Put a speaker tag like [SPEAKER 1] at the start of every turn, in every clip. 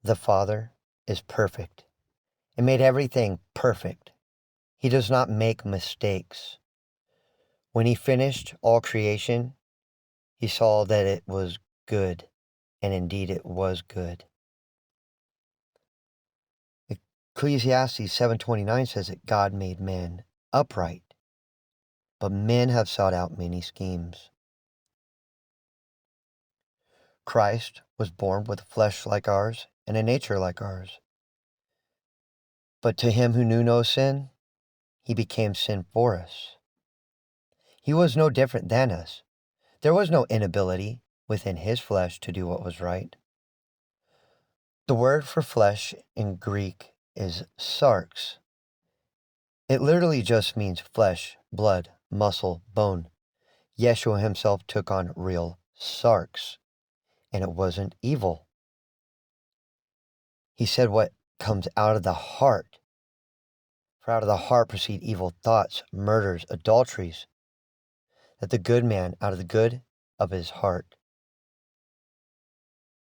[SPEAKER 1] the Father is perfect and made everything perfect. He does not make mistakes. When he finished all creation, he saw that it was good, and indeed it was good. Ecclesiastes 7:29 says that God made man upright, but men have sought out many schemes. Christ was born with a flesh like ours and a nature like ours. But to him who knew no sin, he became sin for us. He was no different than us. There was no inability within his flesh to do what was right. The word for flesh in Greek is sarx. It literally just means flesh, blood, muscle, bone. Yeshua himself took on real sarx, and it wasn't evil. He said what comes out of the heart. For out of the heart proceed evil thoughts, murders, adulteries. That the good man out of the good of his heart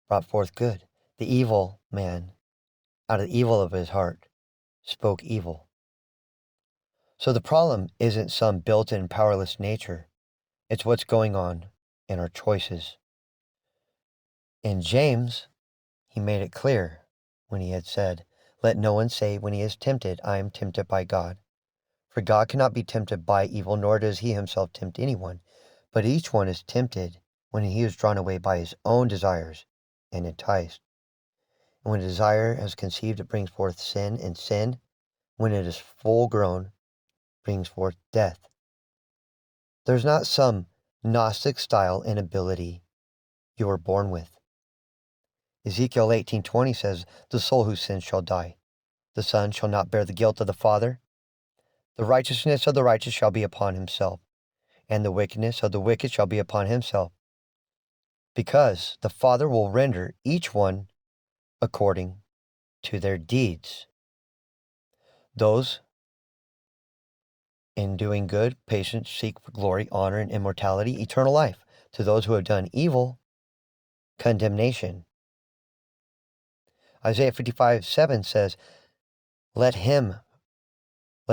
[SPEAKER 1] brought forth good. The evil man out of the evil of his heart spoke evil. So the problem isn't some built-in powerless nature. It's what's going on in our choices. In James, he made it clear when he had said, "Let no one say when he is tempted, I am tempted by God. For God cannot be tempted by evil, nor does he himself tempt anyone. But each one is tempted when he is drawn away by his own desires and enticed. And when desire has conceived, it brings forth sin, and sin, when it is full grown, brings forth death." There's not some Gnostic style inability you were born with. Ezekiel 18:20 says, "The soul who sins shall die. The son shall not bear the guilt of the father. The righteousness of the righteous shall be upon himself, and the wickedness of the wicked shall be upon himself. Because the Father will render each one according to their deeds." Those in doing good, patience, seek for glory, honor, and immortality, eternal life. To those who have done evil, condemnation. Isaiah 55:7 says, Let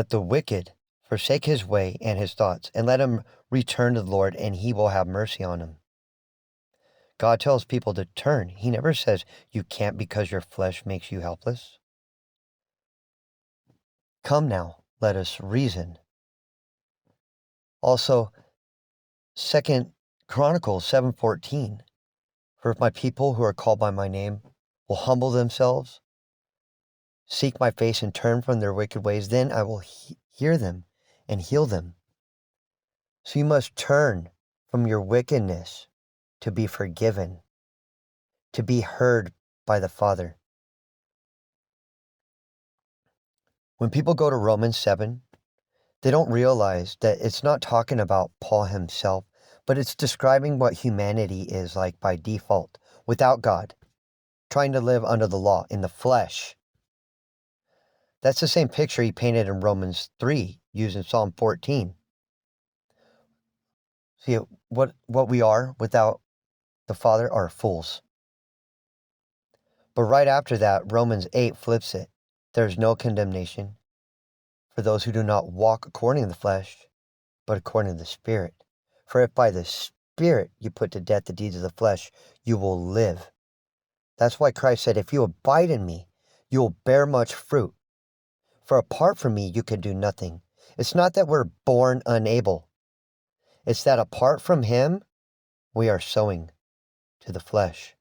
[SPEAKER 1] the wicked forsake his way and his thoughts, and let him return to the Lord, and he will have mercy on him. God tells people to turn. He never says you can't because your flesh makes you helpless. Come now, let us reason. Also, 2 Chronicles 7:14, "For if my people who are called by my name will humble themselves, seek my face, and turn from their wicked ways, then I will hear them and heal them." So you must turn from your wickedness to be forgiven, to be heard by the Father. When people go to Romans 7, they don't realize that it's not talking about Paul himself, but it's describing what humanity is like by default, without God, trying to live under the law, in the flesh. That's the same picture he painted in Romans 3, using Psalm 14. See, what we are without the Father are fools. But right after that, Romans 8 flips it. There's no condemnation for those who do not walk according to the flesh, but according to the Spirit. For if by the Spirit you put to death the deeds of the flesh, you will live. That's why Christ said, "If you abide in me, you will bear much fruit. For apart from me, you can do nothing." It's not that we're born unable. It's that apart from him, we are sowing to the flesh.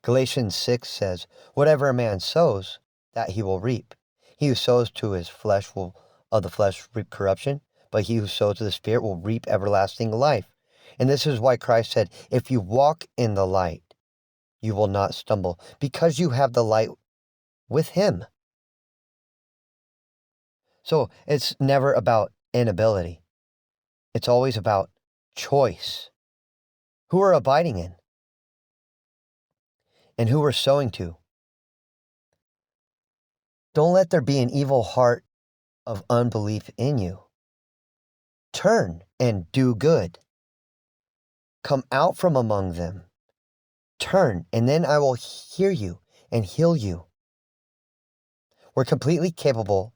[SPEAKER 1] Galatians 6 says, "Whatever a man sows, that he will reap. He who sows to his flesh will of the flesh reap corruption, but he who sows to the Spirit will reap everlasting life." And this is why Christ said, "If you walk in the light, you will not stumble," because you have the light with him. So it's never about inability. It's always about choice. Who we're abiding in and who we're sowing to. Don't let there be an evil heart of unbelief in you. Turn and do good. Come out from among them. Turn, and then I will hear you and heal you. We're completely capable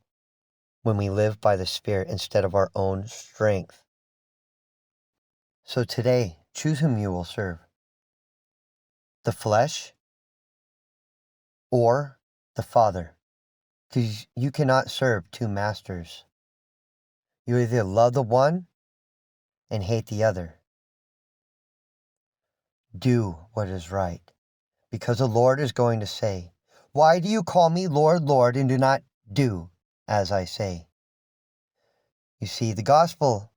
[SPEAKER 1] when we live by the Spirit instead of our own strength. So today, choose whom you will serve. The flesh or the Father. Because you cannot serve two masters. You either love the one and hate the other. Do what is right. Because the Lord is going to say, "Why do you call me Lord, Lord, and do not do as I say?" You see, the gospel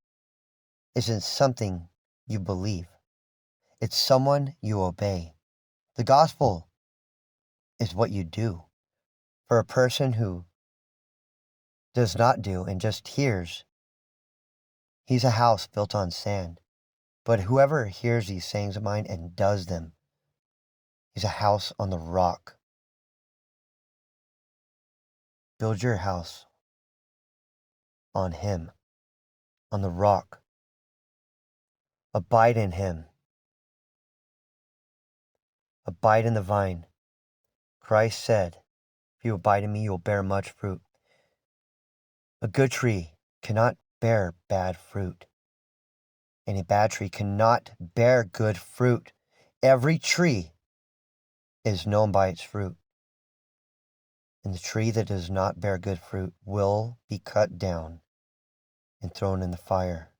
[SPEAKER 1] isn't something you believe. It's someone you obey. The gospel is what you do. For a person who does not do and just hears, he's a house built on sand. But whoever hears these sayings of mine and does them, he's a house on the rock. Build your house on him, on the rock. Abide in him. Abide in the vine. Christ said, "If you abide in me, you will bear much fruit." A good tree cannot bear bad fruit, and a bad tree cannot bear good fruit. Every tree is known by its fruit, and the tree that does not bear good fruit will be cut down and thrown in the fire.